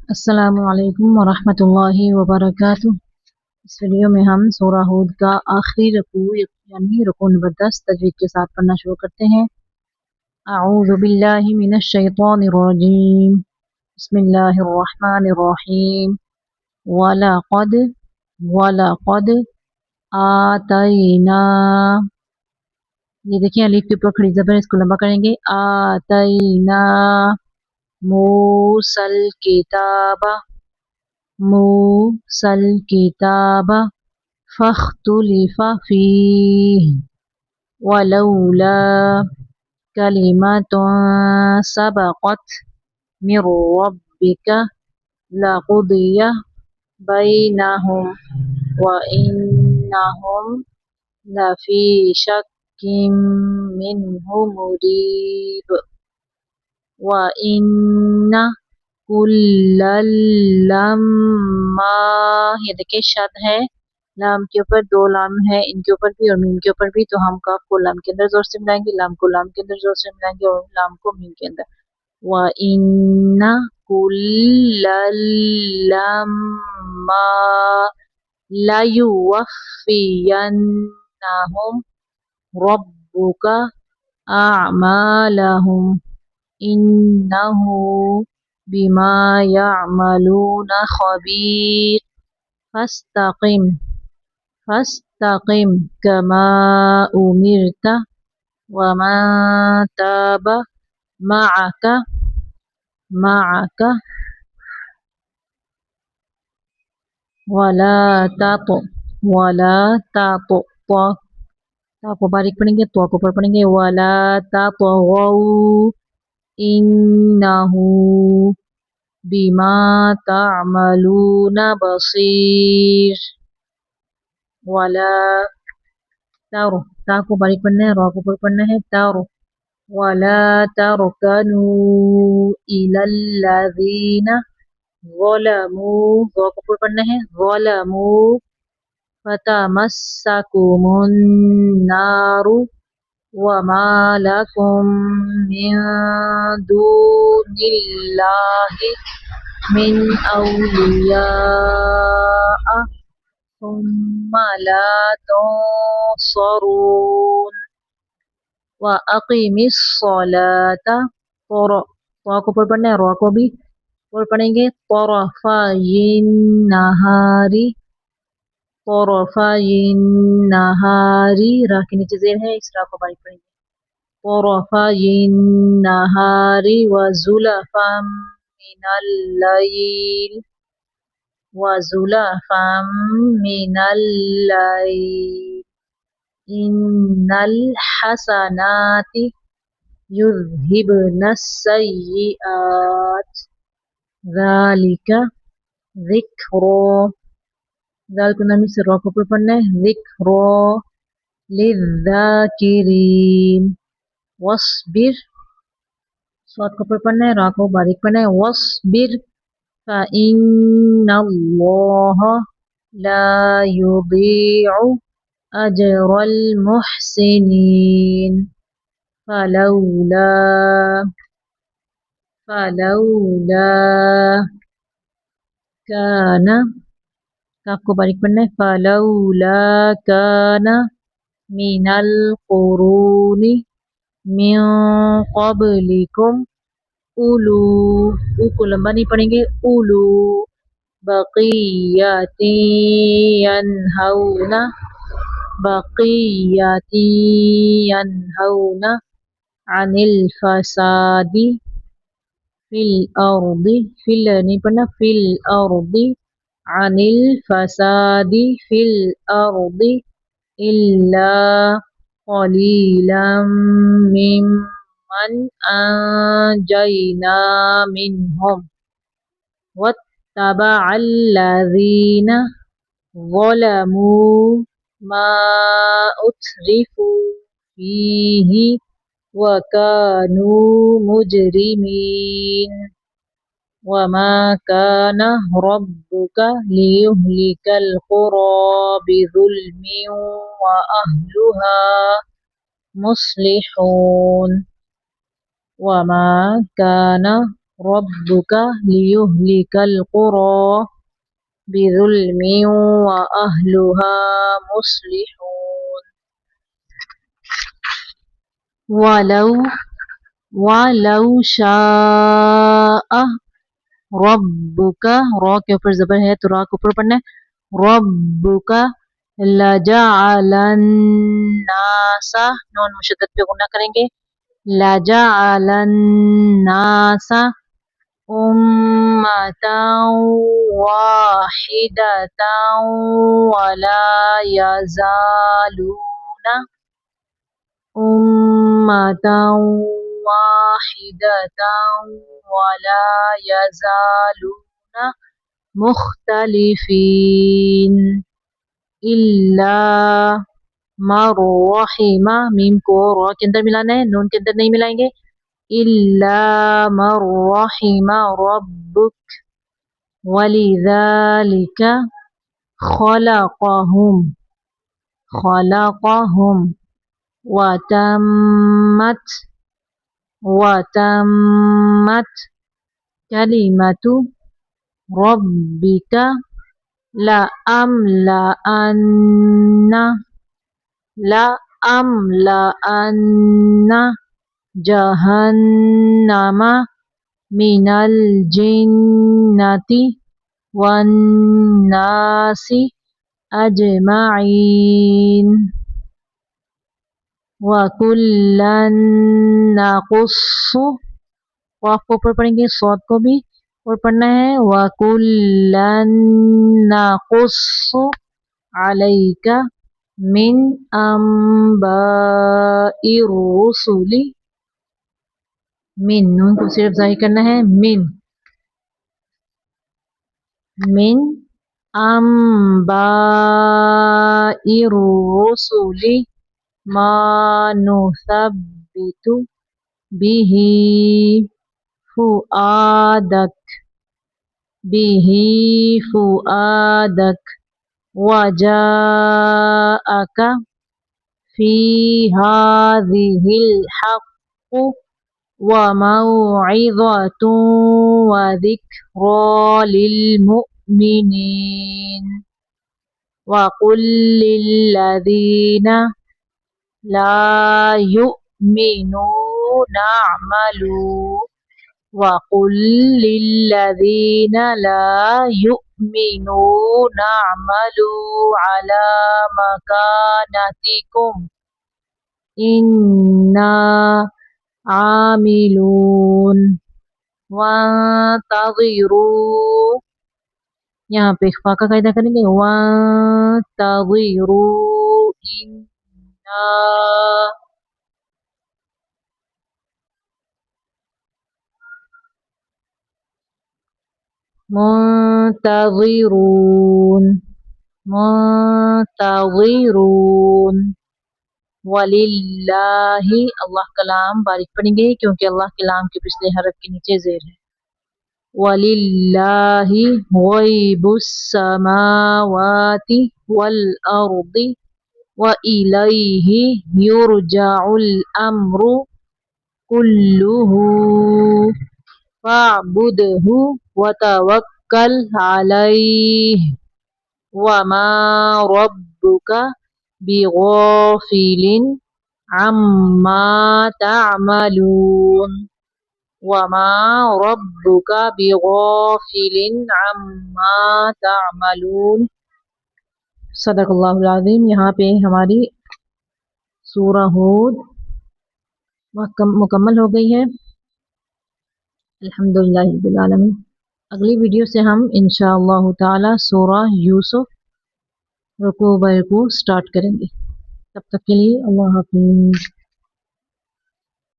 अस्सलामु अलैकुम वरहमतुल्लाहि वबरकातुह। इस वीडियो में हम सूरह हूद का आखिरी रुकू यानी रुकू नंबर 10 तजवीद के साथ पढ़ना शुरू करते हैं। अऊज़ु बिल्लाहि मिनश शैतानिर रजीम। बिस्मिल्लाहिर रहमानिर रहीम। वलक़द वलक़द आतैना। ये देखिए अलीफ के ऊपर खड़ी ज़बर, इसको लंबा करेंगे। आतैना मूसल किताबा मूसल किताबा फख्तुलिफा फीह वलौला कलिमतुन सबक़त मिर रब्बिका लक़ुदिया बैनहुम व इन्नहुम लफ़ी शक्किम मिन्हु मुरीब व इन्ना कुल्लल लम्मा। ये देखिए शद है, लाम के ऊपर दो लाम है, इनके ऊपर भी और मीम के ऊपर भी, तो हम काफ को लाम के अंदर जोर से मिलाएंगे, लाम को लाम के अंदर जोर से मिलाएंगे और लाम को मीम के अंदर। व इन्ना कुल्लल लम्मा लयुवफ़्फ़ियन्नहुम रब्बुका अअमालहुम इन्नहु बिमा यअमलून खबीर फस्तकिम फस्तकिम कमा उमिरता वमन ताब मअका मअका वला तातो ता को बारीक पढ़ेंगे, तो को ऊपर पढ़ेंगे। वला तातगौ इन्नहु बिमा तामलून बसीर। वला तारो, ता को बारीक पढ़ना है, रा को ऊपर पढ़ना है। तारो वला तरकनू इलल्लज़ीना ज़लमू, ज़ा को ऊपर पढ़ना है। ज़लमू फतमस्सकुमुन नारु वमा लकुम मिन दूनिल्लाहि मिन औलिया सुम्मा ला तुंसरून व अकीमिस सलाता तो को ऊपर पढ़ना है, रा को भी ऊपर पढ़ेंगे। तरफ़ाइन नहारी तरफ़ाइन नहारी, रा के नीचे ज़ेर है, इस रा को बारीक पढ़ेंगे। तरफ़ाइन नहारी व ज़ुलफ़म मिनल लैल व ज़ुलफ़म मिनल लैल इन्नल हसनाति युज़हिबनस सय्यिआत ज़ालिका ज़िक्रो, दाल को नामी से रा को ऊपर पढ़ना है। ज़िक्रो लिज़्ज़ाकिरीन वस्बिर, स्वाद को ऊपर पढ़ना है, रा को बारीक पढ़ना है। वस्बिर फ़इन्नल्लाह ला युज़ीअु अजरल मुहसिनीन फलौला काना, काफ को बारीक पढ़ना है। फलौला काना मिनल कुरूनी मिन क़ब्लिकुम उलू, ऊ को लंबा नहीं पढ़ेंगे। उलू बक़िय्यति यन्हौना बक़िय्यति यन्हौना अनिल फसादी फिल अर्दी, फिल नहीं पढ़ना, फिल अर्दी अनिल फसादी फिल अर्दी इल्ला क़लीलम मिम्मन अंजयना मिनहुम वत्तबअल्लज़ीना ज़लमू मा उत्रिफू फीही वकानू मुजरिमीन वमा काना रब्बुका लियुहलिकल क़ुरा बिज़ुल्मिन व अहलुहा मुस्लिहून वमा काना रब्बुका लियुहलिकल क़ुरा बिज़ुल्मिन व अहलुहा मुस्लिहून। वलौ वलौ शाअ रब्बुका, रा के ऊपर ज़बर है तो रा के ऊपर पढ़ना है। रब्बुका लजअलन नासा, नून मुशद्दद पे गुन्ना करेंगे। लजअलन नासा उम्मतन वाहिदतन वला यज़ालूना उम्मतन वाहिदतन वला यज़ालूना मुख्तलिफीन इल्ला मर रहिमा, मीम को रा के अंदर मिलाना है, नून के अंदर नहीं मिलाएंगे। इल्ला मर रहिमा रब्बुक वलिज़ालिका खलक़हुम खलक़हुम वतम्मत वतम्मत कलिमतु रब्बिका लअम्लअन्ना लअम्लअन्ना जहन्नमा मिनल जिन्नति वन्नासि अजमाइन वकुल्लन नकुस्सु, क़ाफ को ऊपर पढ़ेंगे, सौद को भी ऊपर पढ़ना है। वकुल्लन नकुस्सु अलैका मिन अंबाइर रुसुली, मिन, नून को सिर्फ जाहिर करना है। मिन मिन अंबाइर रुसुली मा नुसब्बितु बिही फुआदक वजाअका फी हाज़िहिल हक़्क़ु व मौइज़तुन व ज़िक्रा लिल मुमिनीन व कुल लिल्लज़ीना ला युमिनूना अअमलू वकुल लिल्लज़ीना ला युमिनूना अअमलू अला मकानतिकुम इन्ना आमिलून वंतज़िरू, यहाँ पे इख्फा का कायदा करेंगे। वंतज़िरू इन्ना मुंतज़िरून मुंतज़िरून वलिल्लाहि, अल्लाह का लाम बारीक पढ़ेंगे क्योंकि अल्लाह के लाम के पिछले हरफ के नीचे ज़ेर है। वलिल्लाहि गैबुस समावाति वल अर्दि व इलैहि युरजउल अम्रु कुल्लुहु फअब्दुहु व तवक्कल अलैहि वमा रब्बुका बिगाफिलिन अम्मा तअमलून वमा रब्बुका बिगाफिलिन अम्मा तअमलून। सदक़ल्लाहुल अज़ीम। यहाँ पे हमारी सूरह हूद मुकम्मल हो गई है। अल्हम्दुलिल्लाहि रब्बिल आलमीन। अगली वीडियो से हम इंशाअल्लाह ताला सूरह यूसुफ रुकू ब रुकू स्टार्ट करेंगे। तब तक के लिए अल्लाह हाफ़िज़।